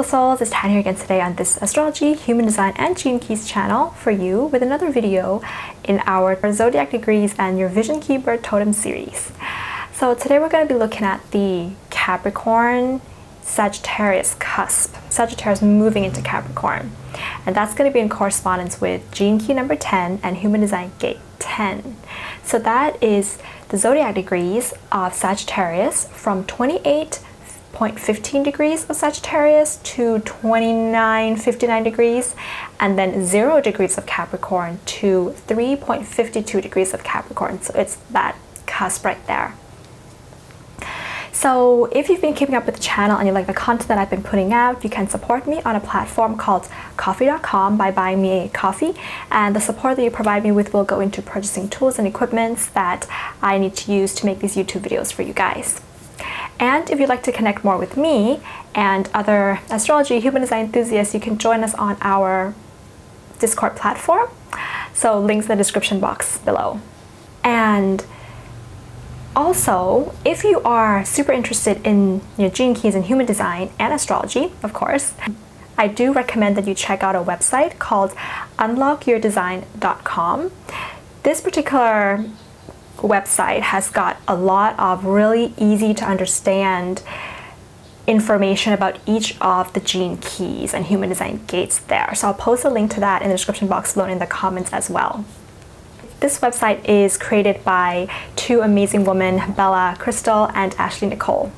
beautiful souls, it's Tan here again today on this astrology, human design, and gene keys channel for you with another video in our Zodiac Degrees and your Vision Key Bird Totem series. So today we're going to be looking at the Capricorn Sagittarius cusp, Sagittarius moving into Capricorn, and that's going to be in correspondence with gene key number 10 and human design gate 10. So that is the Zodiac Degrees of Sagittarius from 28.15 degrees of Sagittarius to 29.59 degrees, and then 0 degrees of Capricorn to 3.52 degrees of Capricorn. So it's that cusp right there. So if you've been keeping up with the channel and you like the content that I've been putting out, you can support me on a platform called Ko-fi.com by buying me a coffee, and the support that you provide me with will go into purchasing tools and equipments that I need to use to make these YouTube videos for you guys. And if you'd like to connect more with me and other astrology, human design enthusiasts, you can join us on our Discord platform. So links in the description box below. And also, if you are super interested in gene keys and human design and astrology, of course, I do recommend that you check out a website called unlockyourdesign.com. This particular website has got a lot of really easy to understand information about each of the gene keys and human design gates there. So I'll post a link to that in the description box below and in the comments as well. This website is created by two amazing women, Bella Crystal and Ashley Nicole.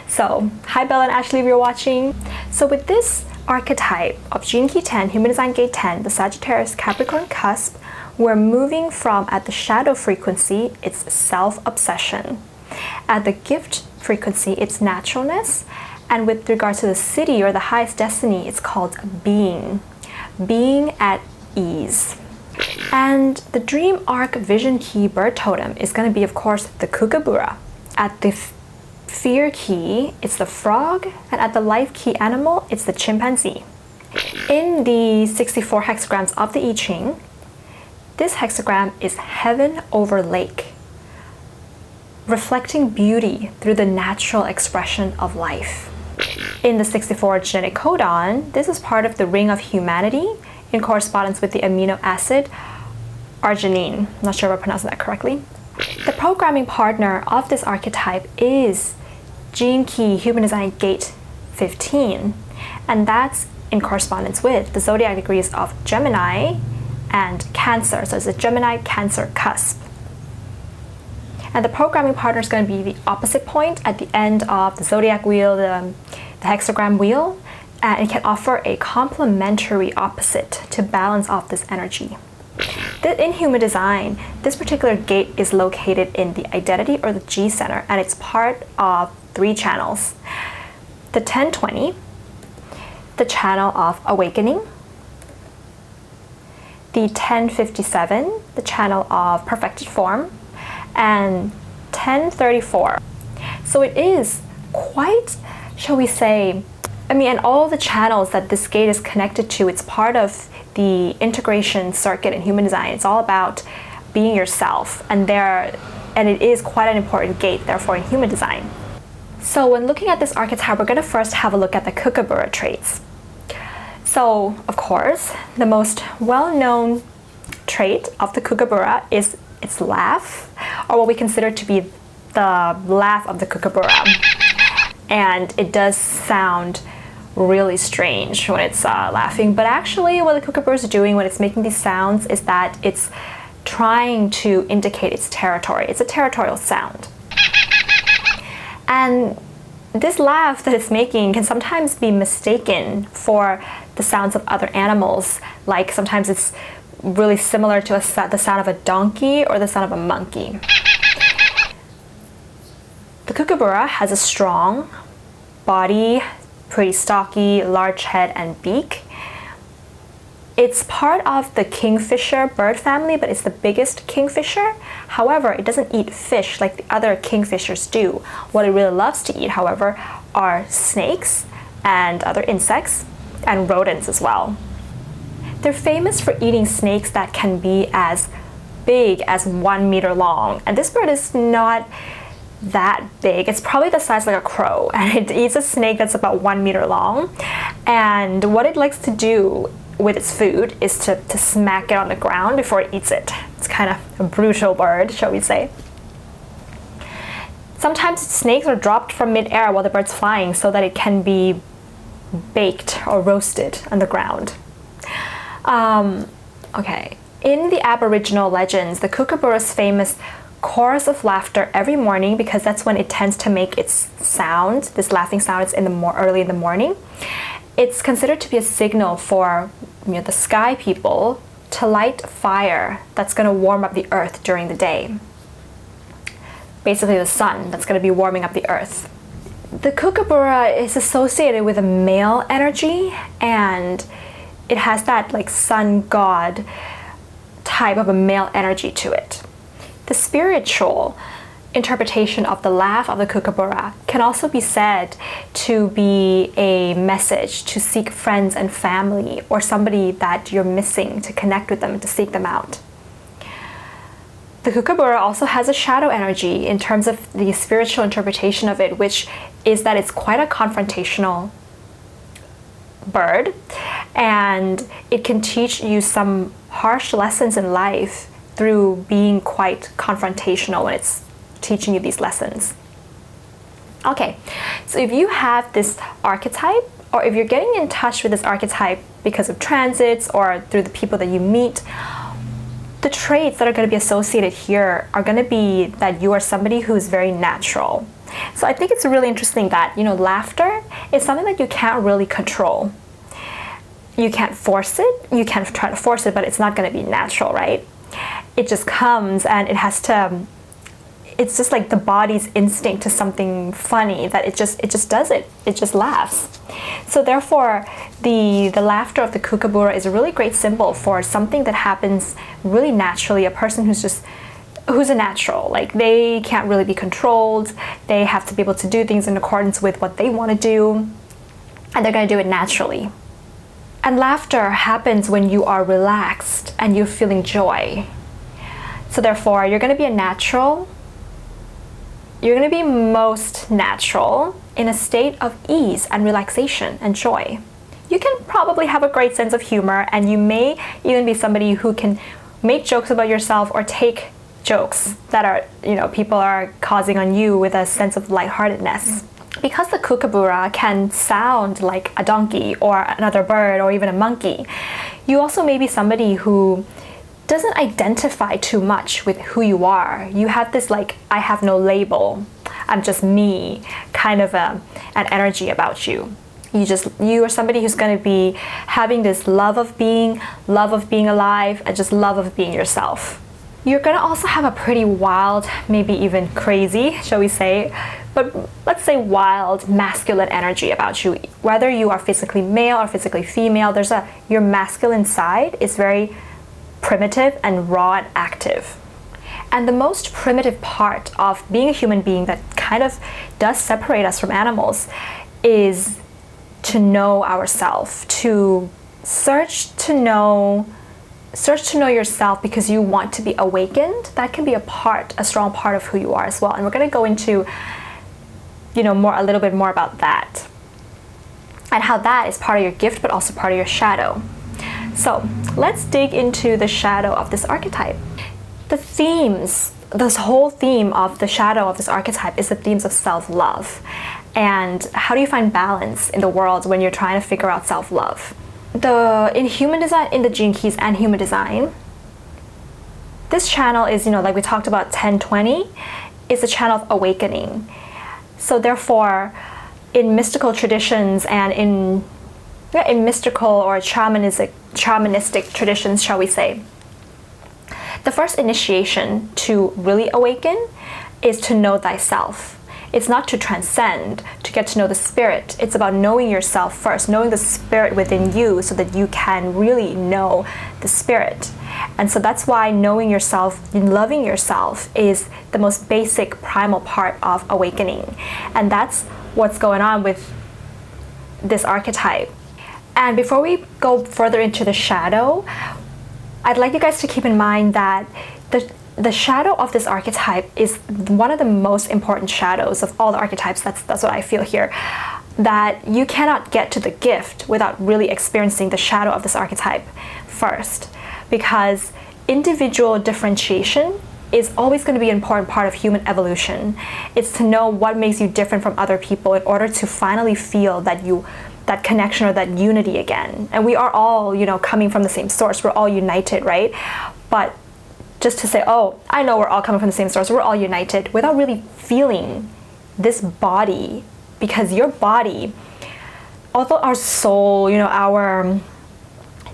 So, hi Bella and Ashley if you're watching. So with this archetype of gene key 10, human design gate 10, the Sagittarius Capricorn cusp, we're moving from, at the shadow frequency, it's self-obsession. At the gift frequency, it's naturalness. And with regard to the city or the highest destiny, it's called being at ease. And the dream arc vision key bird totem is going to be, of course, the Kookaburra. At the fear key, it's the frog, and at the life key animal, it's the chimpanzee. In the 64 hexagrams of the I Ching, this hexagram is heaven over lake, reflecting beauty through the natural expression of life. In the 64 genetic codon, this is part of the ring of humanity in correspondence with the amino acid arginine. I'm not sure if I pronounced that correctly. The programming partner of this archetype is gene key human design gate 15, and that's in correspondence with the Zodiac Degrees of Gemini and Cancer. So it's a Gemini-Cancer cusp. And the programming partner is going to be the opposite point at the end of the zodiac wheel, the hexagram wheel, and it can offer a complementary opposite to balance off this energy. In human design, this particular gate is located in the identity or the G center, and it's part of 3 channels. The 1020, the channel of awakening, the 1057, the channel of perfected form, and 1034. So it is quite, shall we say, and all the channels that this gate is connected to, it's part of the integration circuit in human design. It's all about being yourself, and it is quite an important gate, therefore, in human design. So when looking at this archetype, we're going to first have a look at the Kookaburra traits. So, of course, the most well-known trait of the Kookaburra is its laugh, or what we consider to be the laugh of the Kookaburra. And it does sound really strange when it's laughing, but actually what the Kookaburra is doing when it's making these sounds is that it's trying to indicate its territory. It's a territorial sound. And this laugh that it's making can sometimes be mistaken for the sounds of other animals. Like sometimes it's really similar to the sound of a donkey or the sound of a monkey. The Kookaburra has a strong body, pretty stocky, large head and beak. It's part of the kingfisher bird family, but it's the biggest kingfisher. However, it doesn't eat fish like the other kingfishers do. What it really loves to eat, however, are snakes and other insects and rodents as well. They're famous for eating snakes that can be as big as 1 meter long. And this bird is not that big. It's probably the size like a crow, and it eats a snake that's about 1 meter long. And what it likes to do with its food is to smack it on the ground before it eats it. It's kind of a brutal bird, shall we say. Sometimes snakes are dropped from mid-air while the bird's flying so that it can be baked or roasted on the ground. Okay, in the Aboriginal legends, the Kookaburra's famous chorus of laughter every morning, because that's when it tends to make its sound, this laughing sound is early in the morning. It's considered to be a signal for the sky people to light fire that's going to warm up the earth during the day. Basically the sun that's going to be warming up the earth. The Kookaburra is associated with a male energy, and it has that like sun god type of a male energy to it. The spiritual interpretation of the laugh of the Kookaburra can also be said to be a message to seek friends and family, or somebody that you're missing, to connect with them, to seek them out. The Kookaburra also has a shadow energy in terms of the spiritual interpretation of it, which is that it's quite a confrontational bird, and it can teach you some harsh lessons in life through being quite confrontational when it's teaching you these lessons. Okay, so if you have this archetype, or if you're getting in touch with this archetype because of transits or through the people that you meet, the traits that are going to be associated here are going to be that you are somebody who's very natural. So I think it's really interesting that, laughter is something that you can't really control. You can't force it. You can try to force it, but it's not going to be natural, right? It just comes, and it has to, it's just like the body's instinct to something funny, that it just does it. It just laughs. So therefore, the laughter of the Kookaburra is a really great symbol for something that happens really naturally, a person who's a natural. Like, they can't really be controlled. They have to be able to do things in accordance with what they want to do, and they're going to do it naturally. And laughter happens when you are relaxed and you're feeling joy. So therefore, you're going to be a natural. You're going to be most natural in a state of ease and relaxation and joy. You can probably have a great sense of humor, and you may even be somebody who can make jokes about yourself or take jokes that are, people are causing on you with a sense of lightheartedness. Because the Kookaburra can sound like a donkey or another bird or even a monkey, you also may be somebody who doesn't identify too much with who you are. You have this I have no label, I'm just me kind of an energy about you. You are somebody who's going to be having this love of being alive, and just love of being yourself. You're going to also have a pretty wild, maybe even crazy, shall we say, but let's say wild masculine energy about you. Whether you are physically male or physically female, your masculine side is very primitive and raw and active. And the most primitive part of being a human being that kind of does separate us from animals is to know ourselves, to search to know yourself because you want to be awakened. That can be a strong part of who you are as well. And we're going to go into, a little bit more about that, and how that is part of your gift, but also part of your shadow. So let's dig into the shadow of this archetype. This whole theme of the shadow of this archetype is the themes of self-love. And how do you find balance in the world when you're trying to figure out self-love? In human design, in the gene keys and human design, this channel is, like we talked about 1020, is a channel of awakening. So therefore, in mystical traditions and in mystical or shamanistic traditions, shall we say, the first initiation to really awaken is to know thyself. It's not to transcend, to get to know the spirit. It's about knowing yourself first, knowing the spirit within you so that you can really know the spirit. And so that's why knowing yourself and loving yourself is the most basic primal part of awakening. And that's what's going on with this archetype. And before we go further into the shadow, I'd like you guys to keep in mind that the shadow of this archetype is one of the most important shadows of all the archetypes. That's what I feel here. That you cannot get to the gift without really experiencing the shadow of this archetype first. Because individual differentiation is always going to be an important part of human evolution. It's to know what makes you different from other people in order to finally feel that connection or that unity again. And we are all, coming from the same source. We're all united, right? But just to say, oh, I know we're all coming from the same source, we're all united, without really feeling this body. Because your body, although our soul, our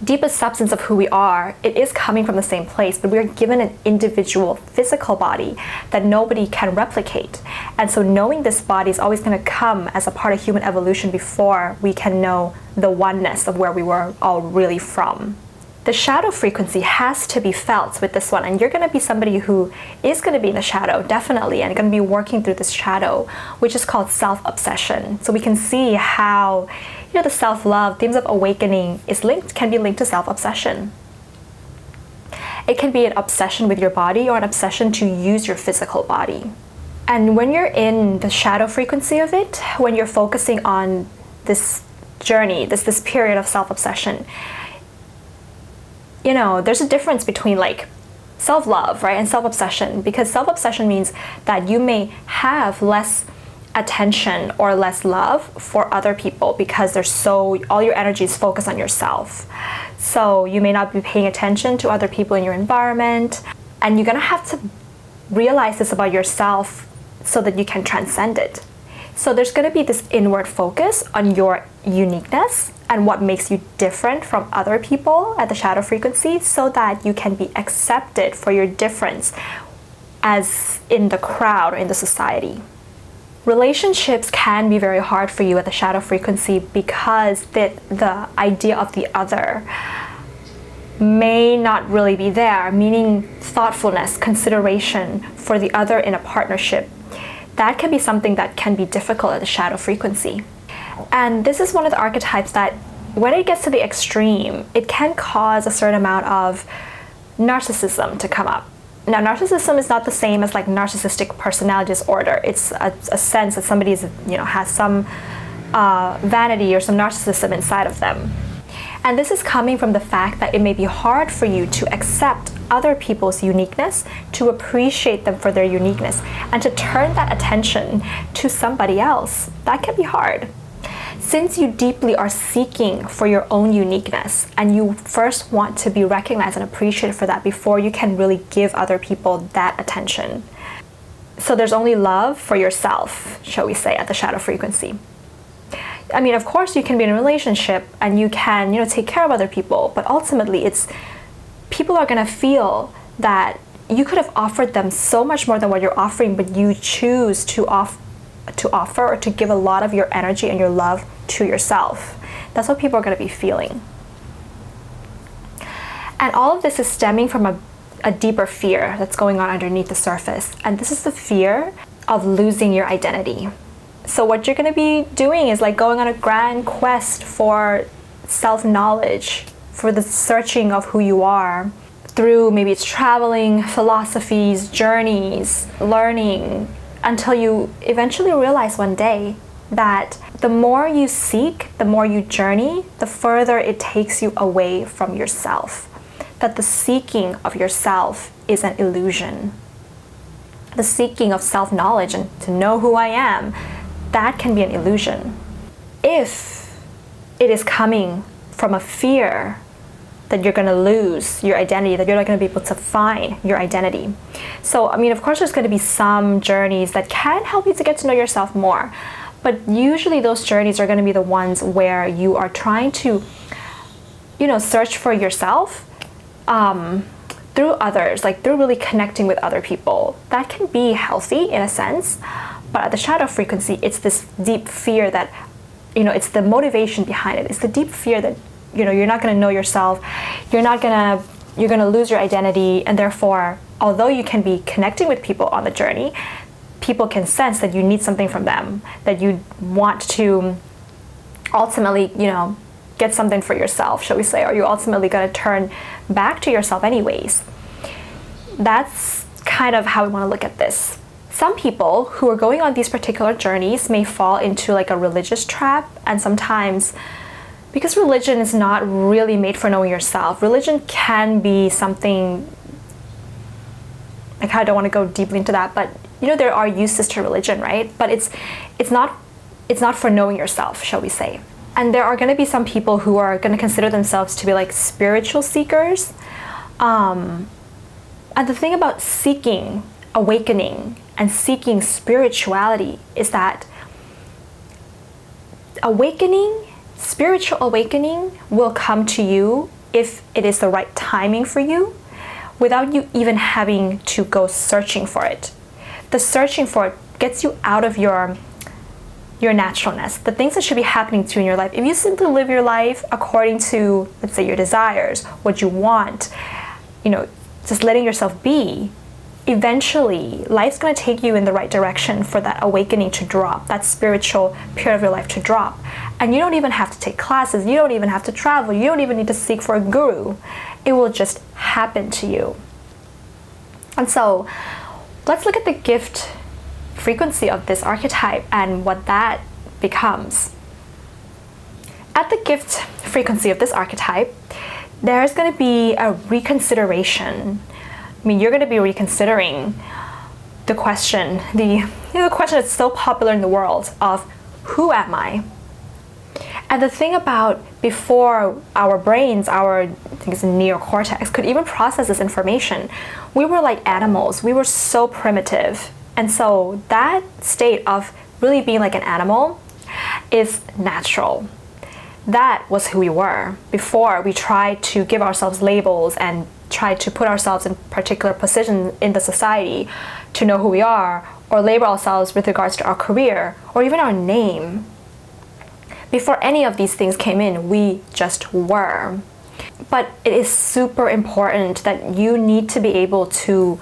deepest substance of who we are, it is coming from the same place, but we're given an individual physical body that nobody can replicate. And so knowing this body is always going to come as a part of human evolution before we can know the oneness of where we were all really from. The shadow frequency has to be felt with this one, and you're going to be somebody who is going to be in the shadow, definitely, and going to be working through this shadow, which is called self-obsession. So we can see how the self-love, themes of awakening can be linked to self-obsession. It can be an obsession with your body or an obsession to use your physical body. And when you're in the shadow frequency of it, when you're focusing on this journey, this period of self-obsession, there's a difference between like self-love, right, and self-obsession, because self-obsession means that you may have less attention or less love for other people because all your energy is focused on yourself. So you may not be paying attention to other people in your environment, and you're gonna have to realize this about yourself so that you can transcend it. So there's gonna be this inward focus on your uniqueness and what makes you different from other people at the shadow frequency, so that you can be accepted for your difference as in the crowd or in the society. Relationships can be very hard for you at the shadow frequency because the idea of the other may not really be there, meaning thoughtfulness, consideration for the other in a partnership. That can be something that can be difficult at the shadow frequency. And this is one of the archetypes that when it gets to the extreme, it can cause a certain amount of narcissism to come up. Now, narcissism is not the same as like narcissistic personality disorder. It's a sense that somebody has some vanity or some narcissism inside of them. And this is coming from the fact that it may be hard for you to accept other people's uniqueness, to appreciate them for their uniqueness, and to turn that attention to somebody else. That can be hard. Since you deeply are seeking for your own uniqueness, and you first want to be recognized and appreciated for that before you can really give other people that attention. So there's only love for yourself, shall we say, at the shadow frequency. I mean, of course you can be in a relationship and you can, take care of other people, but ultimately people are gonna feel that you could have offered them so much more than what you're offering, but you choose to offer or to give a lot of your energy and your love to yourself. That's what people are going to be feeling. And all of this is stemming from a deeper fear that's going on underneath the surface. And this is the fear of losing your identity. So what you're going to be doing is like going on a grand quest for self-knowledge, for the searching of who you are, through maybe it's traveling, philosophies, journeys, learning, until you eventually realize one day that the more you seek, the more you journey, the further it takes you away from yourself. That the seeking of yourself is an illusion. The seeking of self-knowledge and to know who I am, that can be an illusion. If it is coming from a fear that you're going to lose your identity, that you're not going to be able to find your identity. So, of course, there's going to be some journeys that can help you to get to know yourself more. But usually those journeys are going to be the ones where you are trying to, search for yourself through others, like through really connecting with other people. That can be healthy in a sense. But at the shadow frequency, it's this deep fear that, it's the motivation behind it. It's the deep fear that you're not going to know yourself, you're going to lose your identity, and therefore, although you can be connecting with people on the journey, people can sense that you need something from them, that you want to ultimately, get something for yourself, shall we say, or you're ultimately going to turn back to yourself anyways. That's kind of how we want to look at this. Some people who are going on these particular journeys may fall into like a religious trap, and sometimes, because religion is not really made for knowing yourself, religion can be something, I kind of don't want to go deeply into that, but there are uses to religion, right? But it's not for knowing yourself, shall we say. And there are going to be some people who are going to consider themselves to be like spiritual seekers. And the thing about seeking awakening and seeking spirituality is that spiritual awakening will come to you if it is the right timing for you, without you even having to go searching for it. The searching for it gets you out of your naturalness, the things that should be happening to you in your life. If you simply live your life according to, let's say, your desires, what you want, just letting yourself be, eventually life's going to take you in the right direction for that awakening to drop, that spiritual period of your life to drop. And you don't even have to take classes, you don't even have to travel, you don't even need to seek for a guru. It will just happen to you. And so let's look at the gift frequency of this archetype and what that becomes. At the gift frequency of this archetype, there's going to be a reconsideration. You're going to be reconsidering the question, the question that's so popular in the world of who am I? And the thing about before our brains, I think it's neocortex, could even process this information, we were like animals. We were so primitive. And so that state of really being like an animal is natural. That was who we were before we tried to give ourselves labels and tried to put ourselves in particular positions in the society to know who we are, or label ourselves with regards to our career or even our name. Before any of these things came in, we just were. But it is super important that you need to be able to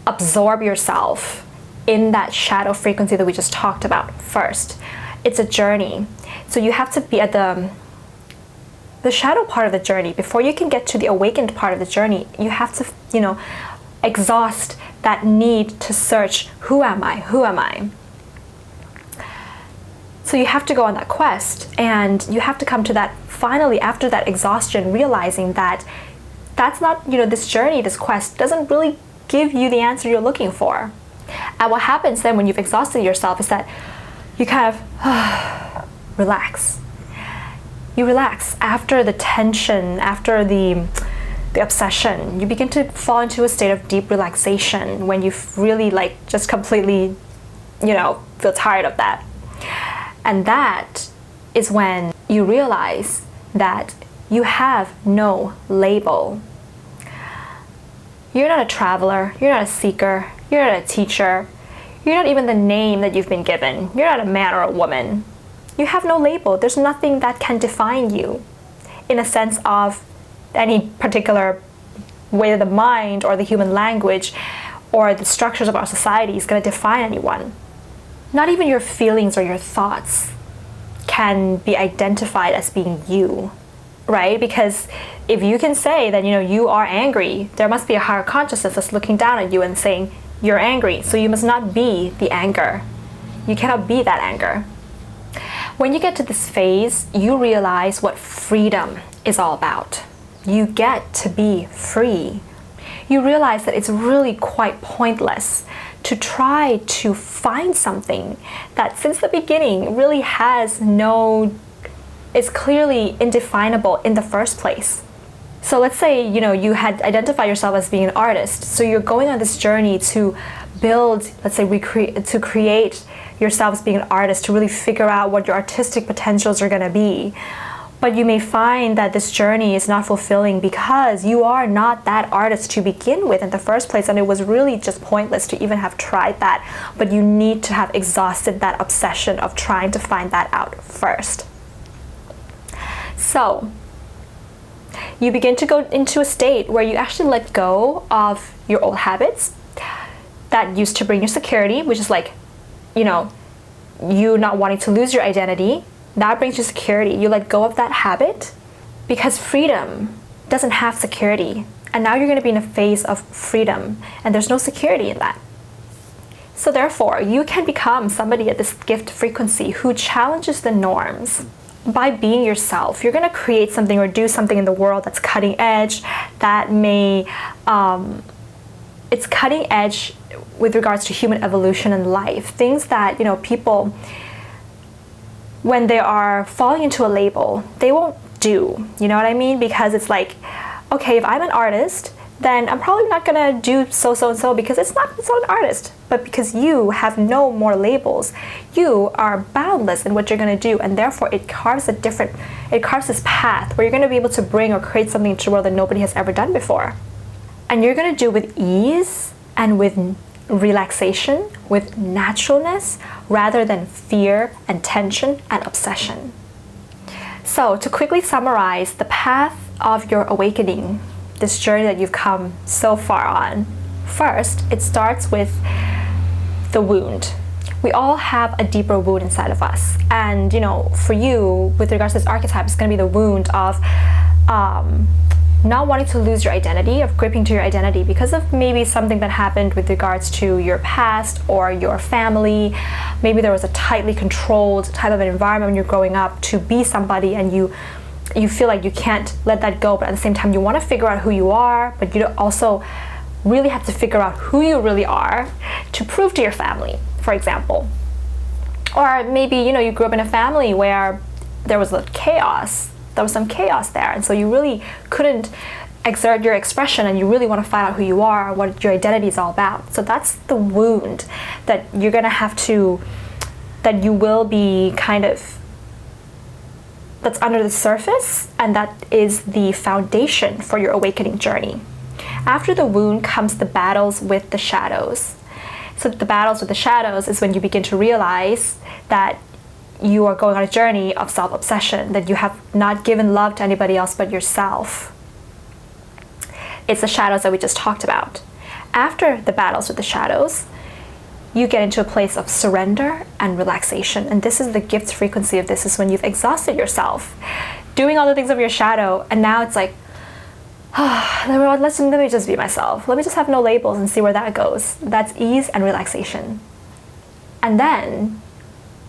absorb yourself in that shadow frequency that we just talked about first. It's a journey. So you have to be at the shadow part of the journey. Before you can get to the awakened part of the journey, you have to, exhaust that need to search, who am I? Who am I? So you have to go on that quest, and you have to come to that finally, after that exhaustion, realizing that that's not, this journey, this quest doesn't really give you the answer you're looking for. And what happens then when you've exhausted yourself is that you kind of relax. You relax after the tension, after the obsession. You begin to fall into a state of deep relaxation when you really just completely, feel tired of that. And that is when you realize that you have no label. You're not a traveler, you're not a seeker, you're not a teacher, you're not even the name that you've been given, you're not a man or a woman. You have no label. There's nothing that can define you in a sense of any particular way that the mind or the human language or the structures of our society is going to define anyone. Not even your feelings or your thoughts can be identified as being you, right? Because if you can say that, you are angry, there must be a higher consciousness that's looking down at you and saying, you're angry, so you must not be the anger. You cannot be that anger. When you get to this phase, you realize what freedom is all about. You get to be free. You realize that it's really quite pointless to try to find something that since the beginning really is clearly indefinable in the first place. So let's say, you had identified yourself as being an artist. So you're going on this journey to build, let's say, to create yourself as being an artist, to really figure out what your artistic potentials are going to be. But you may find that this journey is not fulfilling because you are not that artist to begin with in the first place, and it was really just pointless to even have tried that. But you need to have exhausted that obsession of trying to find that out first. So you begin to go into a state where you actually let go of your old habits that used to bring you security, which is you not wanting to lose your identity. That brings you security. You let go of that habit because freedom doesn't have security. And now you're going to be in a phase of freedom, and there's no security in that. So therefore, you can become somebody at this gift frequency who challenges the norms. By being yourself, you're going to create something or do something in the world that's cutting edge, that may, it's cutting edge with regards to human evolution and life. Things that, you know, people, when they are falling into a label, they won't do, you know what I mean? Because it's like, okay, if I'm an artist, then I'm probably not gonna do so and so because it's not an artist. But because you have no more labels, you are boundless in what you're gonna do, and therefore it carves this path where you're gonna be able to bring or create something into the world that nobody has ever done before. And you're gonna do with ease and with relaxation, with naturalness, rather than fear and tension and obsession. So to quickly summarize the path of your awakening, this journey that you've come so far on. First, it starts with the wound. We all have a deeper wound inside of us. And, you know, for you, with regards to this archetype, it's going to be the wound of not wanting to lose your identity, of gripping to your identity because of maybe something that happened with regards to your past or your family. Maybe there was a tightly controlled type of an environment when you're growing up to be somebody, and you feel like you can't let that go, but at the same time you want to figure out who you are, but you also really have to figure out who you really are to prove to your family, for example. Or maybe, you know, you grew up in a family where there was some chaos there, and so you really couldn't exert your expression, and you really want to find out who you are, what your identity is all about. So that's the wound that you're gonna have to, that you will be kind of, that's under the surface, and that is the foundation for your awakening journey. After the wound comes the battles with the shadows. So the battles with the shadows is when you begin to realize that you are going on a journey of self-obsession, that you have not given love to anybody else but yourself. It's the shadows that we just talked about. After the battles with the shadows, you get into a place of surrender and relaxation. And this is the gift frequency of this, is when you've exhausted yourself, doing all the things of your shadow, and now it's like, let me just be myself. Let me just have no labels and see where that goes. That's ease and relaxation. And then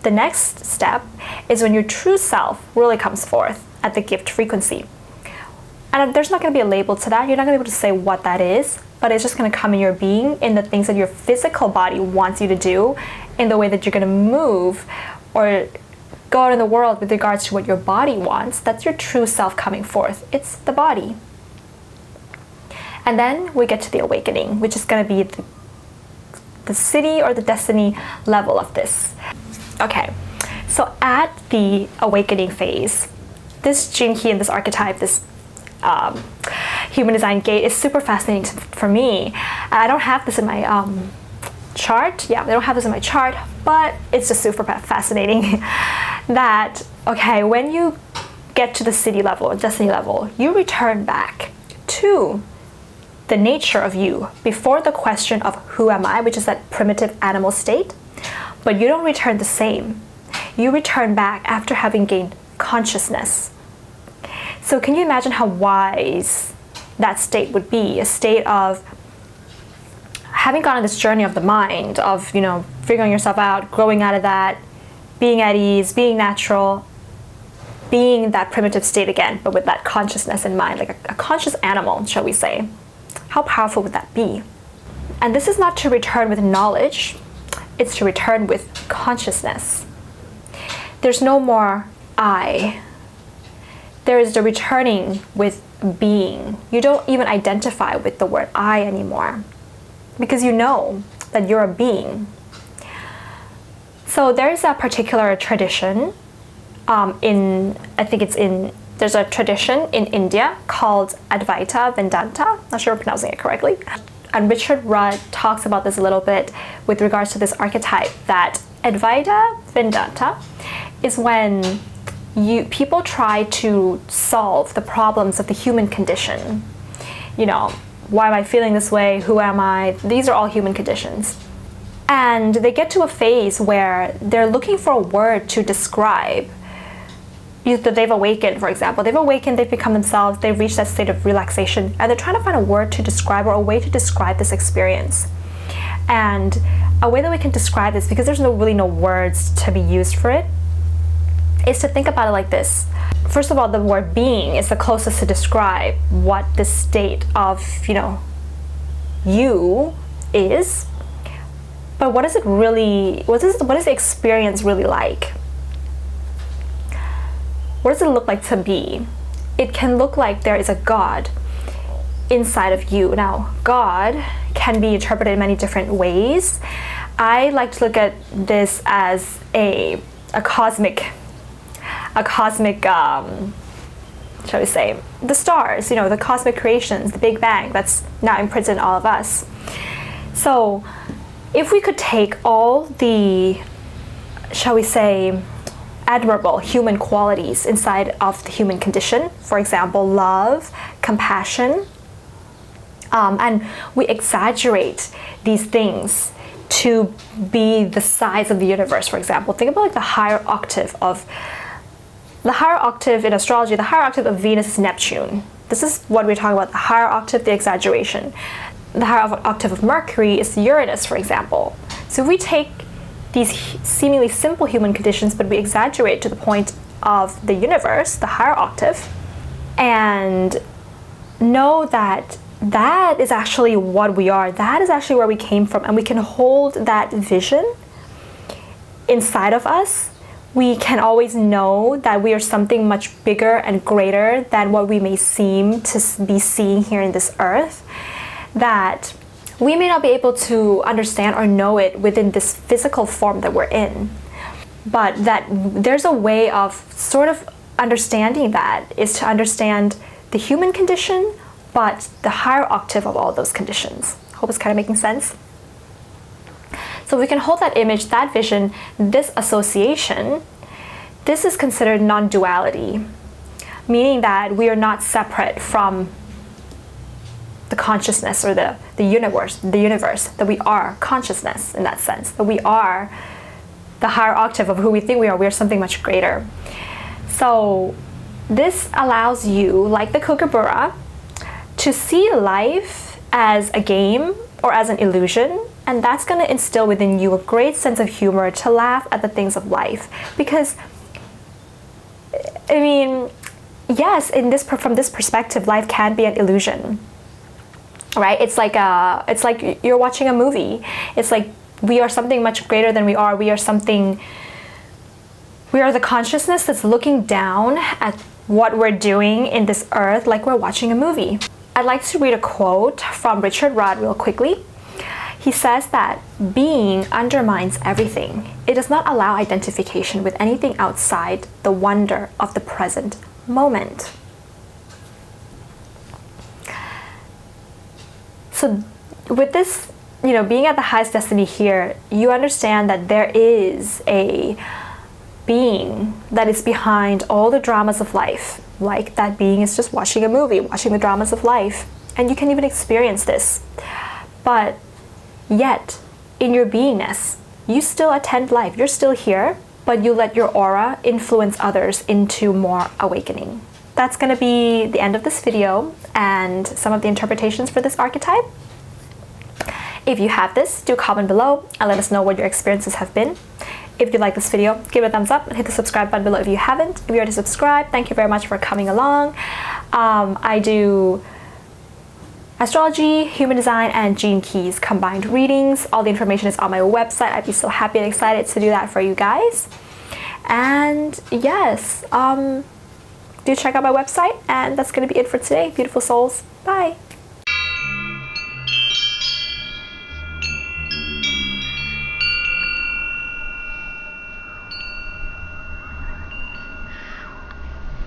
the next step is when your true self really comes forth at the gift frequency. And there's not going to be a label to that. You're not going to be able to say what that is, but it's just going to come in your being, in the things that your physical body wants you to do, in the way that you're going to move or go out in the world with regards to what your body wants. That's your true self coming forth. It's the body. And then we get to the awakening, which is going to be the city or the destiny level of this. Okay, so at the awakening phase, this gene key and this archetype, this human design gate, is super fascinating for me. I don't have this in my chart. Yeah, I don't have this in my chart, but it's just super fascinating that, okay, when you get to the city level or destiny level, you return back to the nature of you before the question of who am I, which is that primitive animal state. But you don't return the same. You return back after having gained consciousness. So can you imagine how wise that state would be? A state of having gone on this journey of the mind, of, you know, figuring yourself out, growing out of that, being at ease, being natural, being that primitive state again, but with that consciousness in mind, like a conscious animal, shall we say. How powerful would that be? And this is not to return with knowledge, it's to return with consciousness. There's no more I. There is the returning with being. You don't even identify with the word I anymore, because you know that you're a being. So there's a particular tradition there's a tradition in India called Advaita Vedanta. Not sure if I'm pronouncing it correctly. And Richard Rudd talks about this a little bit with regards to this archetype, that Advaita Vedanta is when people try to solve the problems of the human condition. You know, why am I feeling this way? Who am I? These are all human conditions. And they get to a phase where they're looking for a word to describe they've awakened, for example. They've awakened, they've become themselves, they've reached that state of relaxation, and they're trying to find a word to describe, or a way to describe this experience. And a way that we can describe this, because there's really no words to be used for it, is to think about it like this. First of all, the word being is the closest to describe what the state of, you is. But what is it really, what is the experience really like? What does it look like to be? It can look like there is a God inside of you. Now, God can be interpreted in many different ways. I like to look at this as a cosmic, shall we say, the stars, the cosmic creations, the Big Bang that's now imprinted in all of us. So if we could take all the, shall we say, admirable human qualities inside of the human condition, for example, love, compassion, and we exaggerate these things to be the size of the universe, for example. Think about like the higher octave in astrology, the higher octave of Venus is Neptune. This is what we're talking about, the higher octave, the exaggeration. The higher octave of Mercury is Uranus, for example. So if we take these seemingly simple human conditions, but we exaggerate to the point of the universe, the higher octave, and know that that is actually what we are, that is actually where we came from, and we can hold that vision inside of us, we can always know that we are something much bigger and greater than what we may seem to be seeing here in this earth, that we may not be able to understand or know it within this physical form that we're in, but that there's a way of sort of understanding that is to understand the human condition, but the higher octave of all those conditions. Hope it's kind of making sense. So we can hold that image, that vision, this association. This is considered non-duality, meaning that we are not separate from the consciousness or the universe, that we are consciousness in that sense, that we are the higher octave of who we think we are something much greater. So this allows you, like the Kookaburra, to see life as a game or as an illusion, and that's going to instill within you a great sense of humor, to laugh at the things of life. Because, I mean, yes, from this perspective, life can be an illusion. Right? It's like you're watching a movie. It's like we are something much greater than we are. We are the consciousness that's looking down at what we're doing in this earth like we're watching a movie. I'd like to read a quote from Richard Rudd real quickly. He says that being undermines everything. It does not allow identification with anything outside the wonder of the present moment. So with this, being at the highest destiny here, you understand that there is a being that is behind all the dramas of life. Like that being is just watching a movie, watching the dramas of life. And you can even experience this. But yet, in your beingness, you still attend life. You're still here, but you let your aura influence others into more awakening. That's going to be the end of this video and some of the interpretations for this archetype. If you have this, do comment below and let us know what your experiences have been. If you like this video, give it a thumbs up and hit the subscribe button below if you haven't. If you already subscribed, thank you very much for coming along. I do astrology, human design, and gene keys combined readings. All the information is on my website. I'd be so happy and excited to do that for you guys. And yes, do check out my website, and that's going to be it for today. Beautiful souls. Bye.